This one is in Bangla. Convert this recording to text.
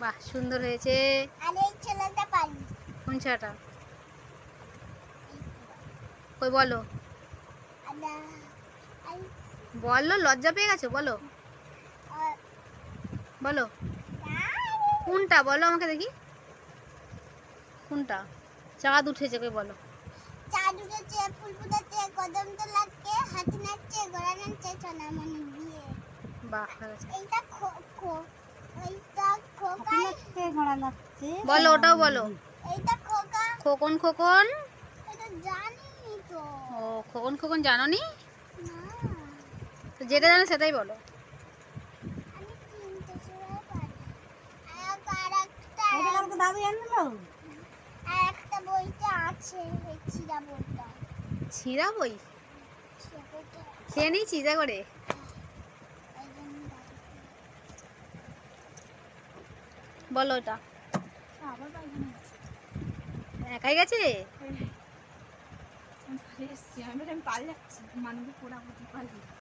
বাহ, সুন্দর হয়েছে। আর এই ছেলেটা পারি। কোন ছেলেটা? কই বলো বলো, লজ্জা পেয়ে গেছো? বলো বলো কোনটা, বলো আমাকে দেখি কোনটা। চাঁদ উঠেছে, কই বলো। চাঁদ উঠেছে, ফুল ফুটেছে, কদম তলাচ্ছে, হাতি নাচছে, ঘোড়া নাচছে, সোনামণি বিয়ে। বাহ, এইটা এইটা খোকা নাচছে, ঘোড়া নাচছে। বলো, ওটাও বলো। এইটা খোকা। খোকন খোকন। এটা জানি তো। ও, খোকন খোকন জানোনি? না, তো যেটা জানো সেটাই বলো। আমি তিনটে সুরাই পারি। আর একটা দাদু জানলো। আর একটা বইতে আছে, এই ছিঁড়া বইটা। ছিঁড়া বই খেয়ে নিই চিজা করে। বলো ওটা। একাই গেছে। আমি পালিয়ে এসছি, আমি পালিয়ে যাচ্ছি, মানুষকে পোড়া পালিয়ে।